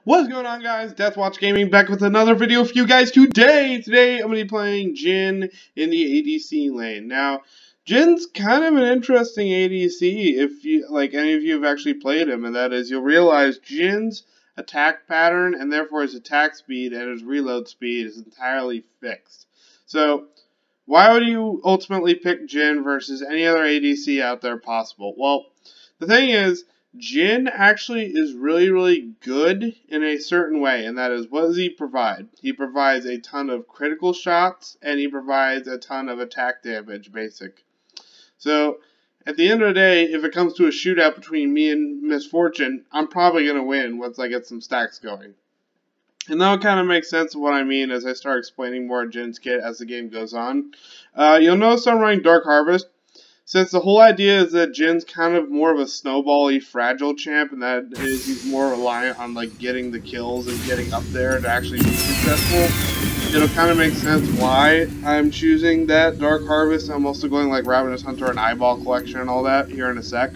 What's going on, guys? Deathwatch Gaming back with another video for you guys today. Today I'm going to be playing Jhin in the ADC lane. Now, Jhin's kind of an interesting ADC if you like any of you have actually played him, and that is you'll realize Jhin's attack pattern and therefore his attack speed and his reload speed is entirely fixed. So, why would you ultimately pick Jhin versus any other ADC out there possible? Well, the thing is, Jhin actually is really good in a certain way, and that is, what does he provide? He provides a ton of critical shots, and he provides a ton of attack damage, basic. So, at the end of the day, if it comes to a shootout between me and Misfortune, I'm probably going to win once I get some stacks going. And that'll kind of make sense of what I mean as I start explaining more of Jhin's kit as the game goes on. You'll notice I'm running Dark Harvest. Since the whole idea is that Jhin's kind of more of a snowball-y fragile champ, and that is he's more reliant on like getting the kills and getting up there to actually be successful, it'll kind of make sense why I'm choosing that Dark Harvest. I'm also going like Ravenous Hunter and Eyeball Collection and all that here in a sec.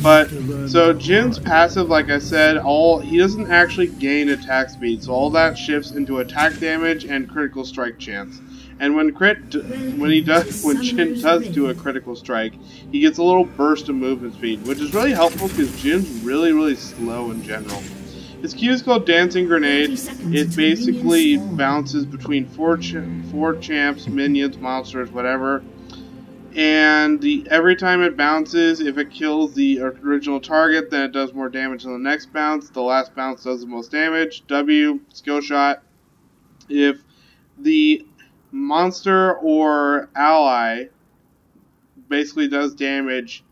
But, so Jhin's passive, like I said, he doesn't actually gain attack speed, so all that shifts into attack damage and critical strike chance. And when Jhin does do a critical strike, he gets a little burst of movement speed, which is really helpful because Jhin's really slow in general. His Q is called Dancing Grenade. It basically bounces between four champs, minions, monsters, whatever. And every time it bounces, if it kills the original target, then it does more damage on the next bounce. The last bounce does the most damage. W, skill shot. If the monster or ally basically does damage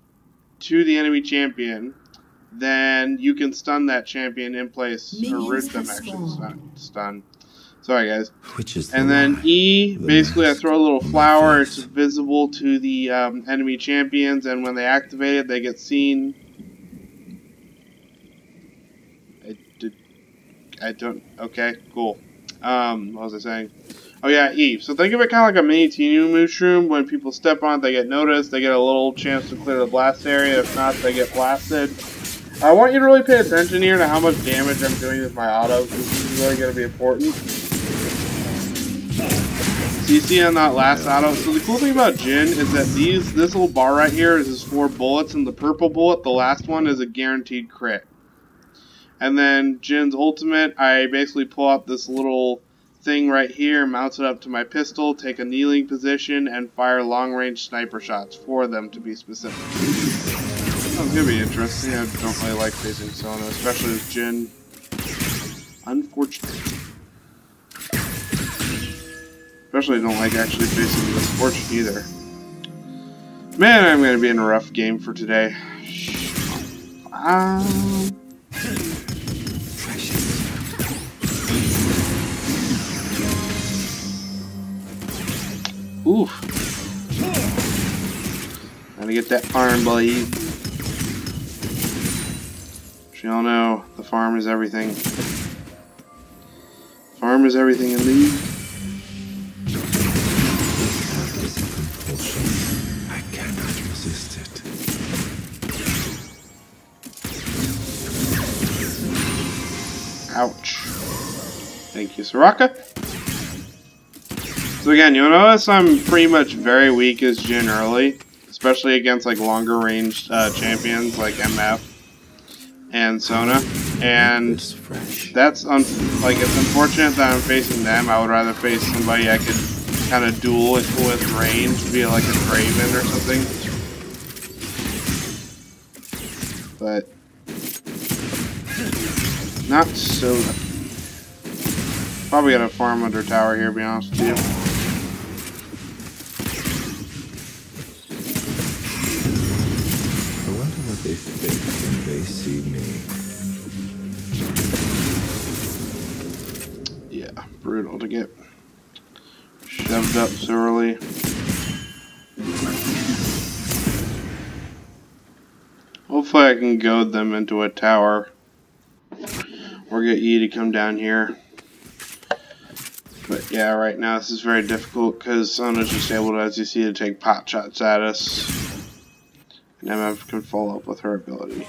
to the enemy champion, then you can stun that champion in place, or root them actually, stun. Sorry guys. And then E, basically I throw a little flower, it's visible to the enemy champions, and when they activate it, they get seen. Okay, cool. What was I saying? Oh yeah, E. So think of it kind of like a mini Tinu mushroom. When people step on it, they get noticed, they get a little chance to clear the blast area, if not, they get blasted. I want you to really pay attention here to how much damage I'm doing with my autos. This is really going to be important. So you see on that last auto, so the cool thing about Jhin is that this little bar right here is his 4 bullets, and the purple bullet, the last one, is a guaranteed crit. And then Jhin's ultimate, I basically pull out this little thing right here, mount it up to my pistol, take a kneeling position, and fire long-range sniper shots, 4 of them to be specific. That's going to be interesting. I don't really like facing Sona, especially with Jhin. Unfortunate. Especially don't like actually facing Misfortune either. Man, I'm going to be in a rough game for today. Oof. Gotta get that farm, boy. You all know, the farm is everything. Farm is everything in League. I cannot resist it. Ouch. Thank you, Soraka. So again, you'll notice I'm pretty much very weak as Jhin early, especially against like longer range champions like MF and Sona, and that's it's unfortunate that I'm facing them. I would rather face somebody I could kind of duel with range via like a Draven or something. But not Sona. Probably got a farm under tower here, to be honest with you. I wonder what they think when they see me. Yeah, brutal to get shoved up so early. Hopefully I can goad them into a tower. Or get E to come down here. But yeah, right now this is very difficult because Sona's just able to, as you see, to take pot shots at us. And MF can follow up with her ability.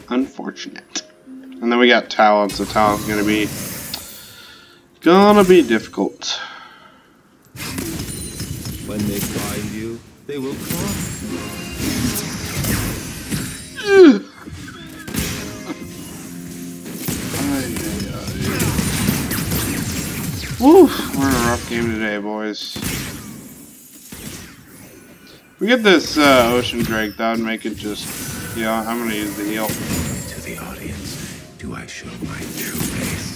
Unfortunate. And then we got talent, so talent's gonna be difficult. When they find you, they will cry. Woo, we're in a rough game today, boys. If we get this Ocean Drake, that would make it just, yeah, I'm gonna use the heal. To the audience, do I show my true face?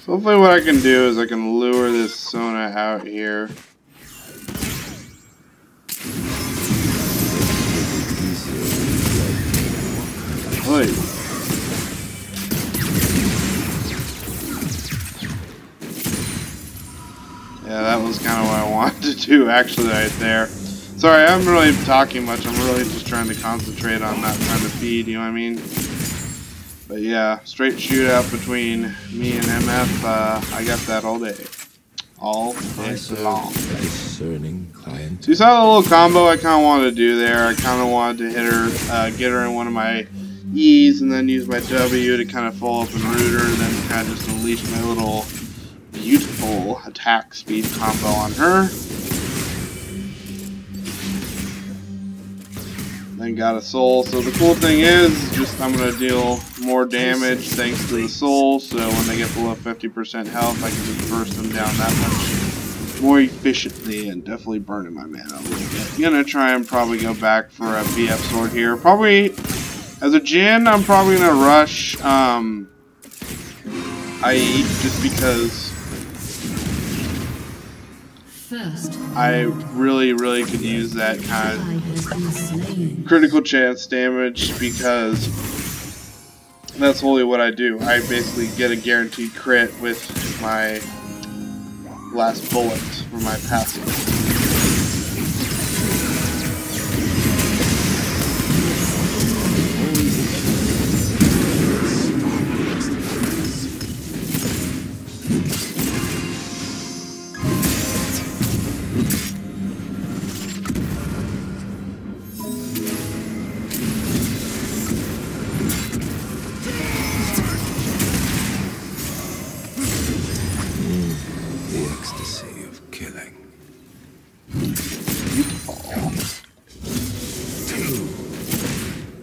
So hopefully what I can do is I can lure this Sona out here. Oy. Yeah, that was kind of what I wanted to do actually right there. Sorry, I haven't really talking much. I'm really just trying to concentrate on not trying to feed, you know what I mean? But yeah, straight shootout between me and MF, I got that all day. All day long. Discerning client. So you saw the little combo I kind of wanted to do there. I kind of wanted to hit her, get her in one of my E's and then use my W to kind of follow up and root her, and then kind of just unleash my little beautiful attack speed combo on her. Then got a soul. So the cool thing is, just I'm going to deal more damage thanks to the soul. So when they get below 50% health, I can just burst them down that much more efficiently and definitely burning my mana a little bit. I'm going to try and probably go back for a BF sword here. Probably, as a Jhin, I'm probably going to rush IE just because I really could use that kind of critical chance damage, because that's only what I do. I basically get a guaranteed crit with my last bullet for my passive.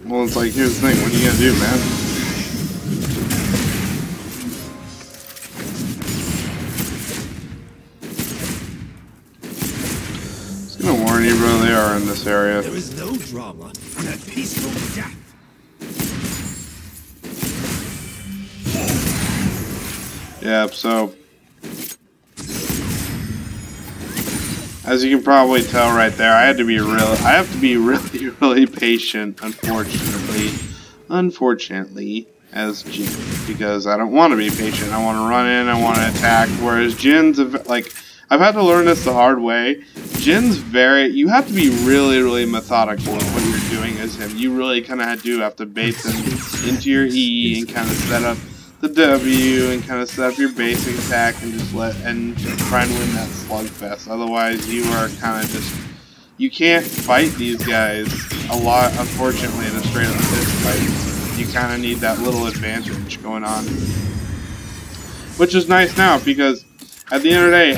Well, it's like, here's the thing, what are you gonna do, man? Just gonna warn you, bro, they are in this area. There is no drama in a peaceful death. Yep, so as you can probably tell right there, I have to be really patient, unfortunately, as Jhin, because I don't want to be patient. I want to run in, I want to attack, whereas Jin's, like, I've had to learn this the hard way. Jin's you have to be really methodical in what you're doing as him. You really kind of do have to bait them into your E and kind of set up the W and kind of set up your basic attack and just try and win that slugfest. Otherwise, you are kind of just, you can't fight these guys a lot, unfortunately, in a straight up fist fight. You kind of need that little advantage going on, which is nice now, because at the end of the day,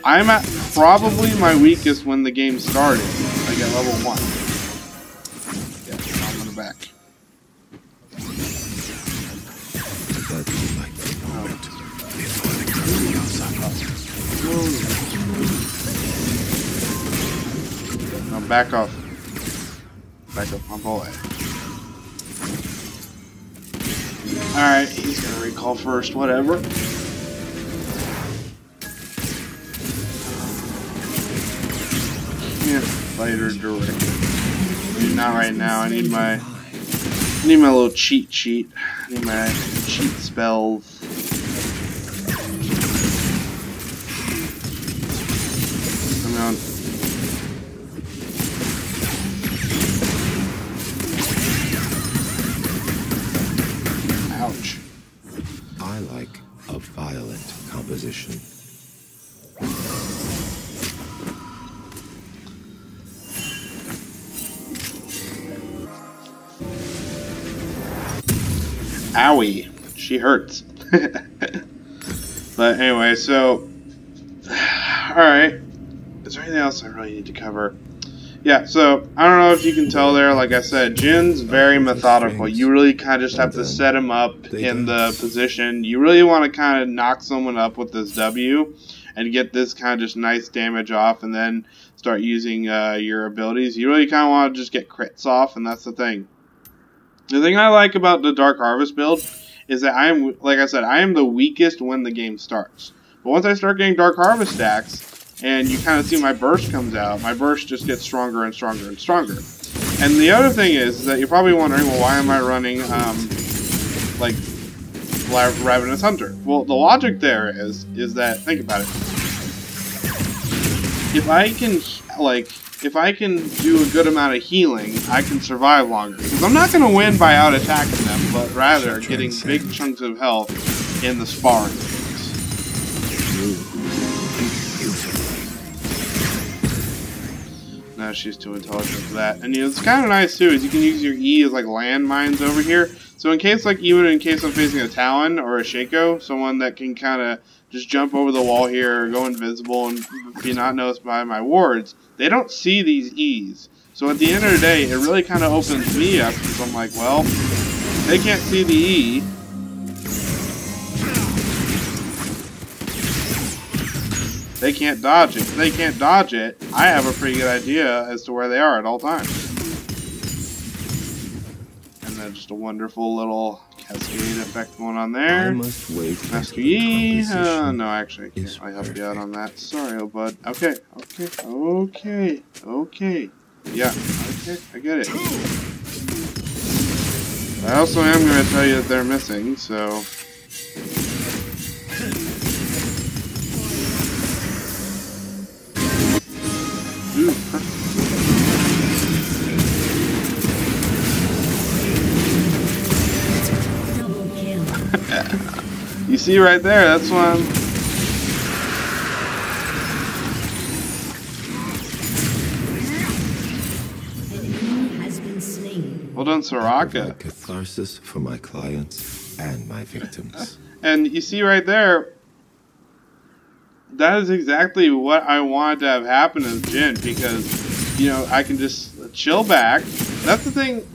I'm at probably my weakest when the game started, like at level 1. Yeah, I'm in the back. No, back off. Back up, my boy. Alright, he's gonna recall first, whatever. Can't fight her directly. Not right now. I need my little cheat sheet. I need my cheat spells. Come on. Owie. She hurts. But anyway, so... Alright. Is there anything else I really need to cover? Yeah, so, I don't know if you can tell there, like I said, Jin's very methodical. You really kind of just have to set him up in the position. You really want to kind of knock someone up with this W and get this kind of just nice damage off and then start using your abilities. You really kind of want to just get crits off, and that's the thing. The thing I like about the Dark Harvest build is that like I said, I am the weakest when the game starts. But once I start getting Dark Harvest stacks, and you kind of see my burst comes out, my burst just gets stronger and stronger and stronger. And the other thing is that you're probably wondering, well, why am I running, like, Ravenous Hunter? Well, the logic there is that, think about it. If I can do a good amount of healing, I can survive longer. Because I'm not going to win by out-attacking them, but rather getting big chunks of health in the sparring. No, she's too intelligent for that. And you know, it's kind of nice too, is you can use your E as like landmines over here. So in case even in case I'm facing a Talon or a Shaco, someone that can kind of just jump over the wall here, or go invisible, and be not noticed by my wards, they don't see these E's. So at the end of the day, it really kind of opens me up, because I'm like, well, they can't see the E. They can't dodge it. If they can't dodge it, I have a pretty good idea as to where they are at all times. And then just a wonderful little cascade effect going on there. I must wait. Master Yi. No, actually, I can't really help you out on that. Sorry, old bud. Okay. Yeah, okay, I get it. I also am going to tell you that they're missing, so... Ooh. You see right there, that's one. Well done, Soraka. Catharsis for my clients and my victims. And you see right there, that is exactly what I wanted to have happen as Jhin, because, you know, I can just chill back. That's the thing.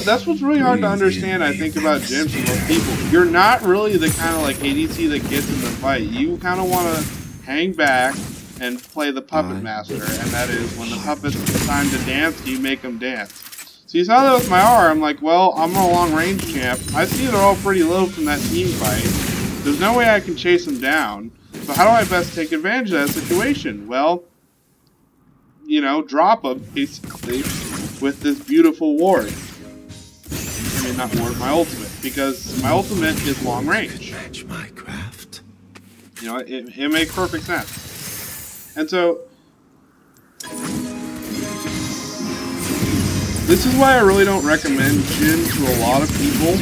That's what's really hard to understand, I think, about Jhin for most people. You're not really the kind of like ADC that gets in the fight. You kind of want to hang back and play the puppet master, and that is when the puppet's time to dance, you make them dance. So you saw that with my R. I'm like, well, I'm a long range champ. I see they're all pretty low from that team fight. There's no way I can chase them down. So how do I best take advantage of that situation? Well, you know, drop them, basically, with this beautiful ward. I mean, not ward, my ultimate, because my ultimate is long range. My craft. You know, it makes perfect sense. And so, this is why I really don't recommend Jhin to a lot of people.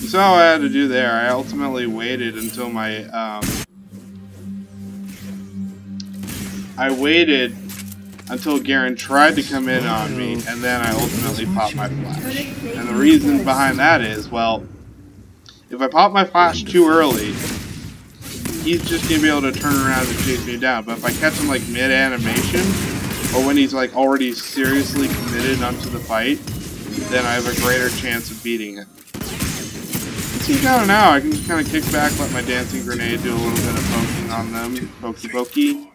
So all I had to do there, I ultimately waited until my, I waited until Garen tried to come in on me, and then I ultimately popped my flash. And the reason behind that is, well, if I pop my flash too early, he's just going to be able to turn around and chase me down. But if I catch him like mid-animation, or when he's like already seriously committed onto the fight, then I have a greater chance of beating him. See, kind of now, I can just kind of kick back, let my dancing grenade do a little bit of poking on them. Pokey pokey.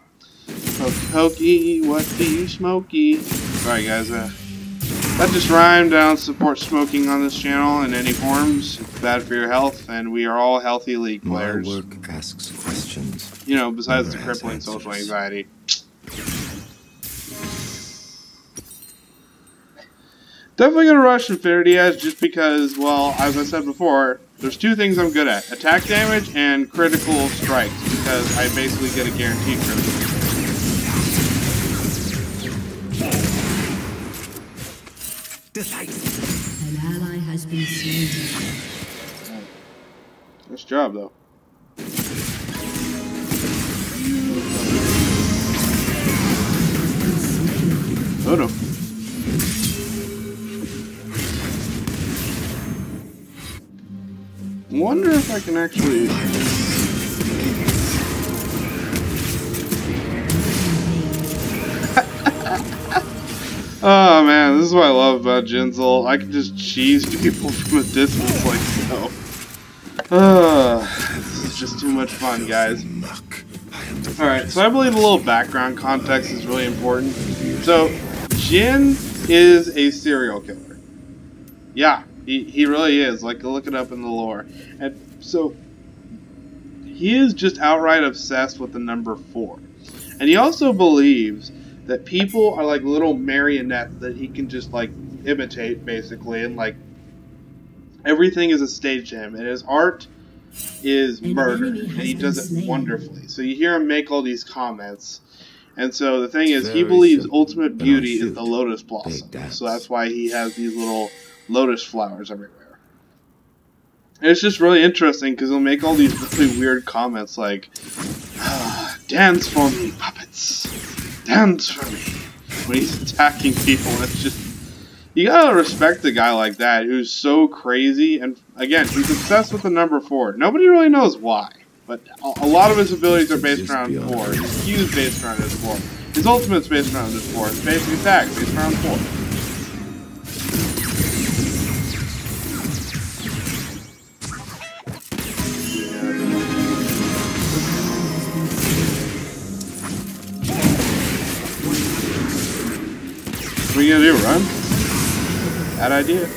Pokey pokey, what do you smoky? Sorry guys, that just rhymed. I don't support smoking on this channel in any forms. It's bad for your health, and we are all healthy League players. My work asks questions. You know, besides the crippling social anxiety. Definitely gonna rush Infinity Edge just because, well, as I said before, there's two things I'm good at. Attack damage and critical strikes, because I basically get a guaranteed critical. An ally has been slain. Nice job, though. Oh no. Wonder if I can actually... Oh man, this is what I love about Jhin's ult. I can just cheese people from a distance like so. This is just too much fun, guys. Alright, so I believe a little background context is really important. So, Jhin is a serial killer. Yeah, he really is. Like, look it up in the lore. And so, he is just outright obsessed with the number 4. And he also believes that people are like little marionettes that he can just like imitate basically, and like everything is a stage to him, and his art is murder, and he does it wonderfully. So you hear him make all these comments, and so the thing is, he believes ultimate beauty is the lotus blossom. So that's why he has these little lotus flowers everywhere. And it's just really interesting because he'll make all these really weird comments like, "Dance for me, puppets. Dance for me," when he's attacking people. And it's just, you gotta respect a guy like that who's so crazy. And again, he's obsessed with the number 4. Nobody really knows why, but a lot of his abilities are based around 4. His Q is based around his 4. His ultimate's based around his 4. His basic attack based around 4. What are you gonna do, run? Bad idea.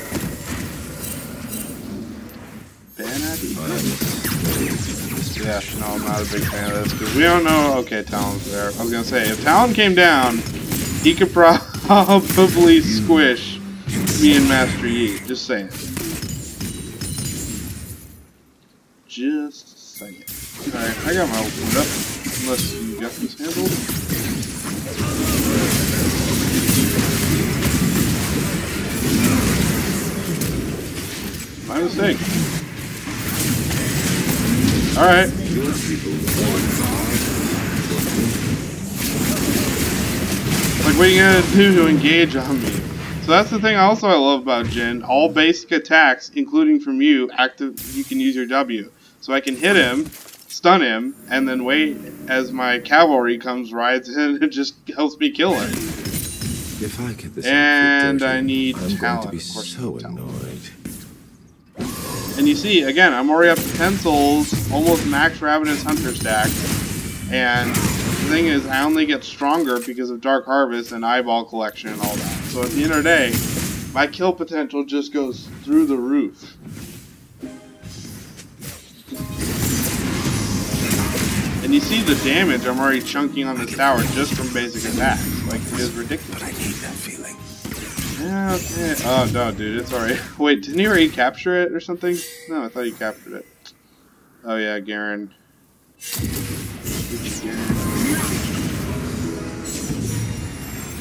Bad idea. Yeah, no, I'm not a big fan of this, because we don't know... Okay, Talon's there. I was gonna say, if Talon came down, he could probably squish me and Master Yi. Just saying. Just saying. Alright, I got my ultimate up. Unless you got this handled. My mistake. Alright. Like, what are you gonna do to engage on me? So that's the thing also I love about Jhin. All basic attacks, including from you, you can use your W. So I can hit him, stun him, and then wait as my cavalry rides in and just helps me kill him. If I get this and dirty, I need I'm talent, going to be of course. so annoyed. And you see, again, I'm already up to 10 souls, almost max Ravenous Hunter stack. And the thing is, I only get stronger because of Dark Harvest and Eyeball Collection and all that. So at the end of the day, my kill potential just goes through the roof. And you see the damage I'm already chunking on this tower just from basic attacks. Like, it is ridiculous. But I hate that feeling. Yeah, okay. Oh, no, dude, it's alright. Wait, didn't he already capture it or something? No, I thought he captured it. Oh, yeah, Garen.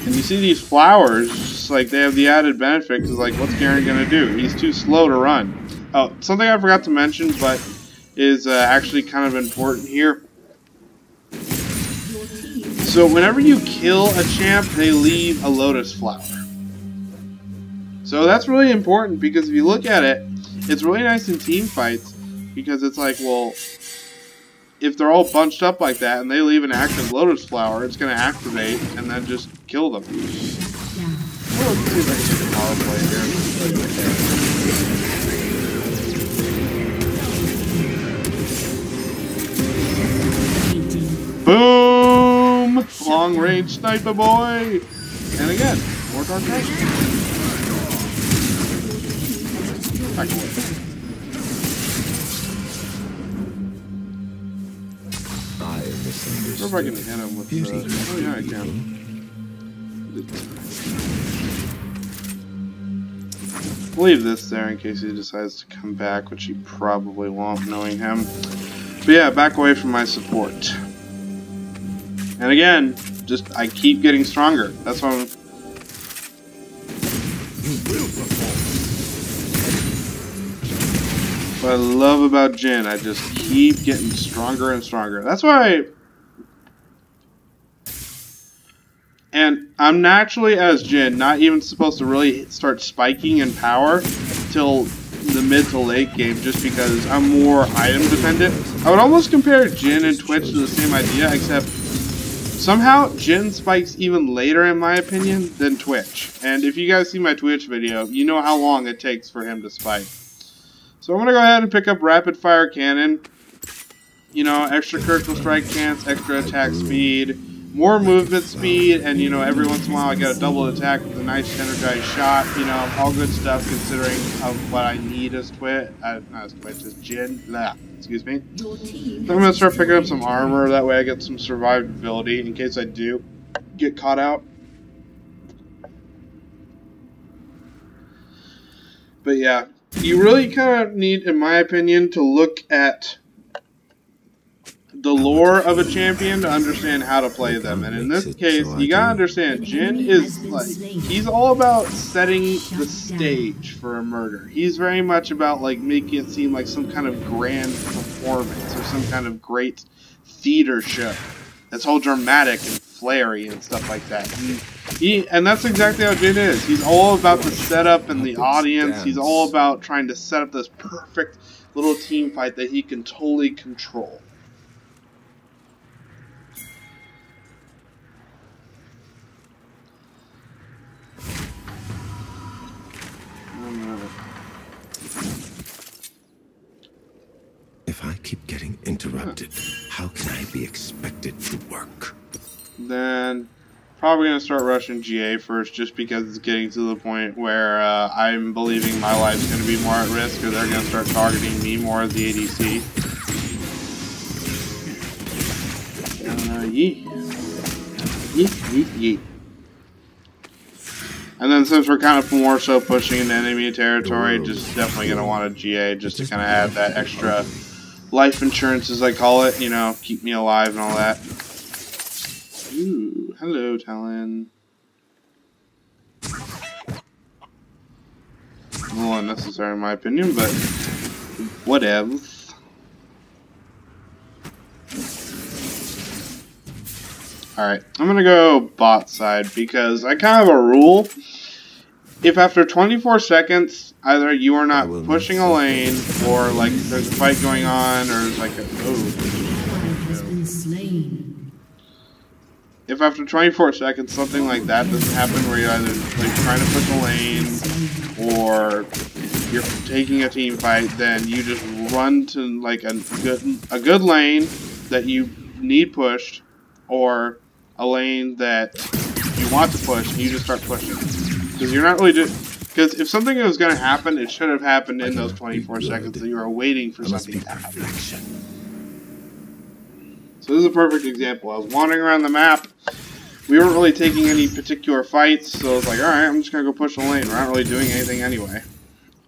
And you see these flowers, just like, they have the added benefit, because, like, what's Garen gonna do? He's too slow to run. Oh, something I forgot to mention, but is actually kind of important here. So whenever you kill a champ, they leave a lotus flower. So that's really important, because if you look at it, it's really nice in team fights, because it's like, well, if they're all bunched up like that and they leave an active lotus flower, it's going to activate and then just kill them. Well, let's see if I can get a power play here. Boom! Long range sniper boy! And again, more Dark Harvest. Back away. I wonder if I can hit him with the... Oh yeah, I can. Leave this there in case he decides to come back, which he probably won't, knowing him. But yeah, back away from my support. And again, just I keep getting stronger. That's what I'm... What I love about Jhin, I just keep getting stronger and stronger. That's why And I'm naturally, as Jhin, not even supposed to really start spiking in power till the mid to late game, just because I'm more item dependent. I would almost compare Jhin and Twitch to the same idea, except somehow Jhin spikes even later, in my opinion, than Twitch. And if you guys see my Twitch video, you know how long it takes for him to spike. So I'm going to go ahead and pick up Rapid Fire Cannon. You know, extra critical strike chance, extra attack speed, more movement speed, and, you know, every once in a while I get a double attack with a nice energized shot. You know, all good stuff considering of what I need as Twitch. Not as Twitch, as Jhin. Blah, excuse me. So I'm going to start picking up some armor. That way I get some survivability in case I do get caught out. But yeah, you really kind of need, in my opinion, to look at the lore of a champion to understand how to play them. And in this case, you gotta understand, Jhin is like, he's all about setting the stage for a murder. He's very much about like making it seem like some kind of grand performance or some kind of great theater show that's all dramatic and flary and stuff like that. And that's exactly how Jhin is. He's all about the setup and the audience. He's all about trying to set up this perfect little team fight that he can totally control. If I keep getting interrupted, how can I be expected to work? Then probably going to start rushing GA first, just because it's getting to the point where I'm believing my life's going to be more at risk, or they're going to start targeting me more as the ADC. Yeet. Yeet, yeet, yeet. And then since we're kind of more so pushing into enemy territory, just definitely going to want a GA just to kind of add that extra life insurance, as I call it, you know, keep me alive and all that. Ooh, hello, Talon. A little unnecessary in my opinion, but whatever. Alright, I'm gonna go bot side because I kind of have a rule. If after 24 seconds, either you are not pushing a lane, or like there's a fight going on, or there's like a if after 24 seconds something like that doesn't happen, where you're either like trying to push a lane, or you're taking a team fight, then you just run to like a good lane that you need pushed, or a lane that you want to push, and you just start pushing. Because you're not really because if something was going to happen, it should have happened in those 24 seconds that you were waiting for something to happen. So this is a perfect example. I was wandering around the map. We weren't really taking any particular fights, so I was like, alright, I'm just going to go push the lane. We're not really doing anything anyway.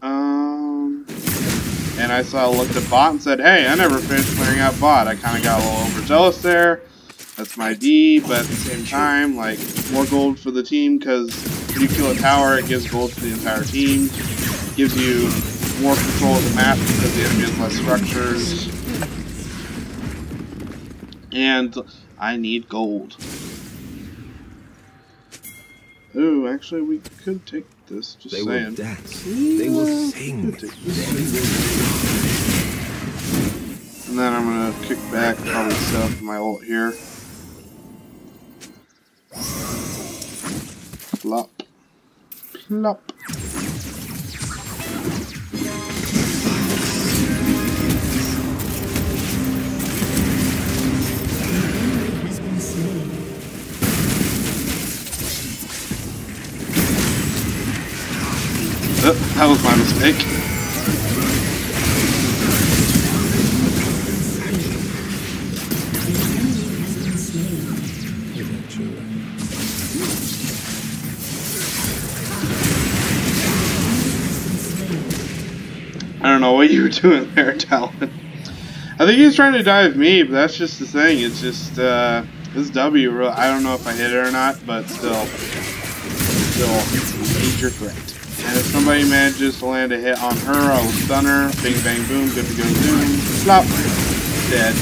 And I looked at bot and said, hey, I never finished clearing out bot. I kind of got a little overzealous there. That's my D, but at the same time, like, more gold for the team, because when you kill a tower, it gives gold to the entire team. It gives you more control of the map because the enemy has less structures. And I need gold. Ooh, actually, we could take this, just saying. They will dance. They will sing. And then I'm gonna kick back, probably set up my ult here. Plop. Plop. Oh, that was my mistake. I don't know what you were doing there, Talon. I think he was trying to dive me, but that's just the thing. It's just, this W, I don't know if I hit it or not, but still, major threat. And if somebody manages to land a hit on her, I will stun her. Bing, bang, boom, good to go, zoom. Flop. Dead.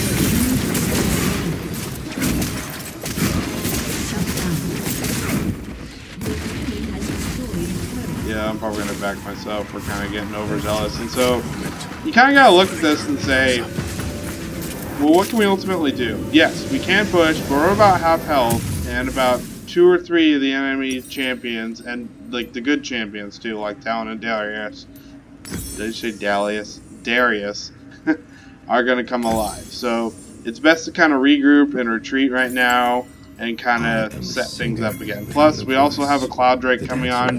I'm probably going to back myself. We're kind of getting overzealous. And so you kind of got to look at this and say, well, what can we ultimately do? Yes, we can push, but we're about half health, and about 2 or 3 of the enemy champions, and like the good champions too, like Talon and Darius. Did I say Darius? Darius are going to come alive. So it's best to kind of regroup and retreat right now and kind of set things up again. Plus, we also have a Cloud Drake coming on.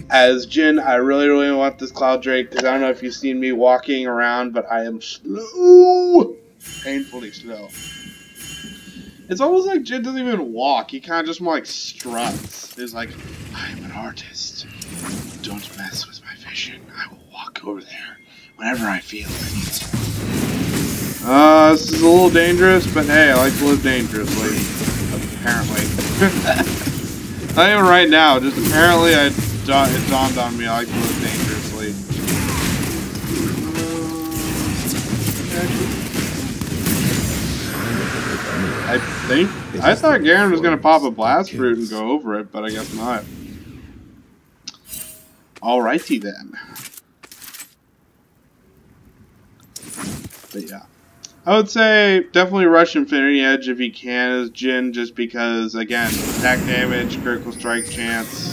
As Jhin, I really, really want this Cloud Drake because I don't know if you've seen me walking around, but I am slow. Painfully slow. It's almost like Jhin doesn't even walk. He kind of just more like struts. He's like, I'm an artist. Don't mess with my vision. I will walk over there whenever I feel it. This is a little dangerous, but hey, I like to live dangerously. Apparently. Not even right now, just apparently it dawned on me I like to live dangerously. I thought Garen was going to pop a blast fruit and go over it, but I guess not. Alrighty then. But yeah. I would say definitely rush Infinity Edge if you can as Jhin, just because, again, attack damage, critical strike chance,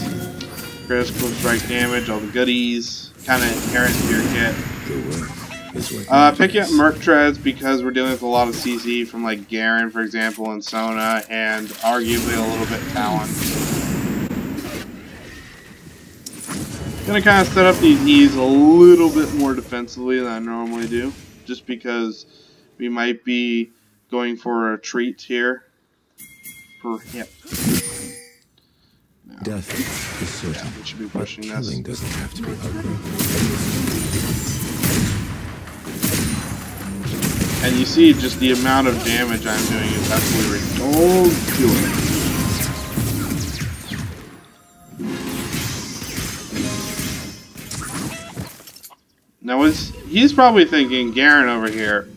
critical strike damage, all the goodies, kind of inherent to your kit. Picking up Merc Treads because we're dealing with a lot of CC from like Garen, for example, and Sona, and arguably a little bit Talon. Gonna kind of set up these E's a little bit more defensively than I normally do, just because we might be going for a retreat here. Yep. No. Death is certain. Yeah, we should be pushing this. Killing doesn't have to be ugly. And you see just the amount of damage I'm doing is absolutely ridiculous. Now he's probably thinking Garen over here.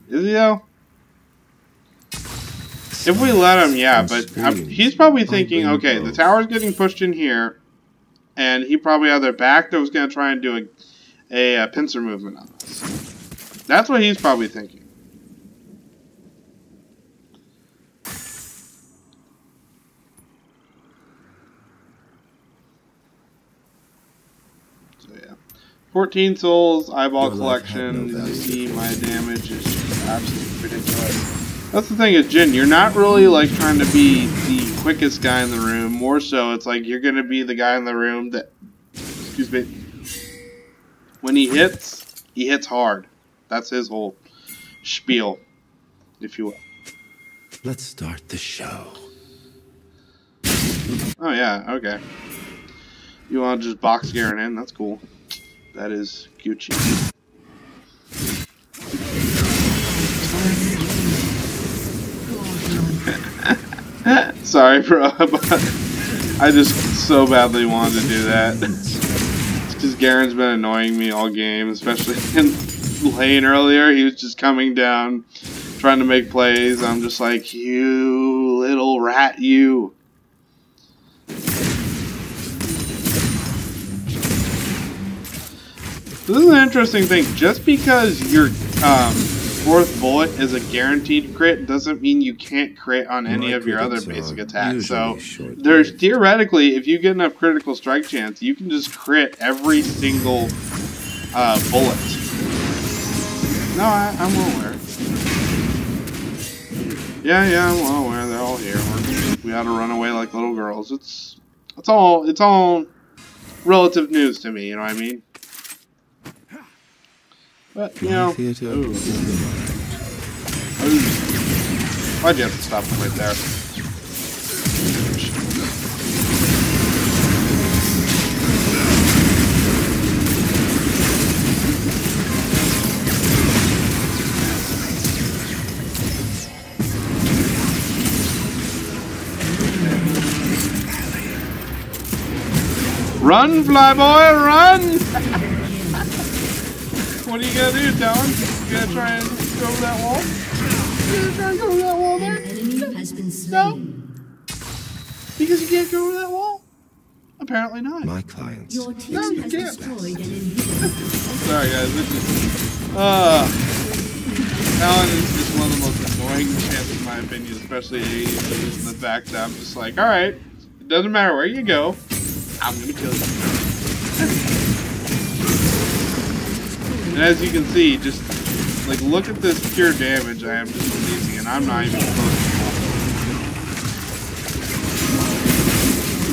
Is he though? If we let him, yeah, but he's probably thinking, okay, the tower's getting pushed in here, and he probably either backed or was going to try and do a pincer movement on us. That's what he's probably thinking. So yeah, 14 souls, eyeball collection. You see my damage is just absolutely ridiculous. That's the thing is, Jhin, you're not really like trying to be the quickest guy in the room. More so, it's like you're gonna be the guy in the room that, excuse me, when he hits hard. That's his whole spiel, if you will. Let's start the show. Oh yeah, okay. You want to just box Garen in? That's cool. That is Gucci. Sorry, bro, but I just so badly wanted to do that. It's because Garen's been annoying me all game, especially in lane earlier. He was just coming down, trying to make plays. I'm just like, you little rat, you. This is an interesting thing. Just because your fourth bullet is a guaranteed crit doesn't mean you can't crit on any of your other basic attacks. So there's theoretically, if you get enough critical strike chance, you can just crit every single bullet. No, I'm well aware. Yeah, I'm well aware. They're all here. We ought to run away like little girls. It's all relative news to me. You know what I mean? But you know, why'd you have to stop him right there? Run, flyboy, run! What are you gonna do, Talon? You gonna try and go over that wall? You gonna try and go over that wall there? An enemy has been slain. No? Because you can't go over that wall? apparently not. My clients. Your team No, you has can't. destroyed an inhibitor. Sorry guys, it's just Alan is just one of the most annoying champs in my opinion, especially in the fact that I'm just like, alright, it doesn't matter where you go, I'm gonna kill you. And as you can see, just like look at this pure damage I am just releasing, and I'm not even close to it.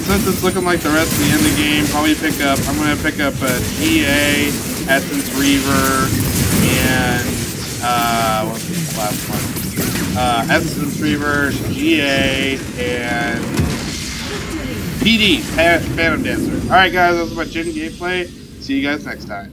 Since it's looking like the rest of the end of the game, I'm gonna pick up a GA, Essence Reaver, and what's the last one? Essence Reaver, GA, and PD, Phantom Dancer. Alright guys, that's my Jhin gameplay. See you guys next time.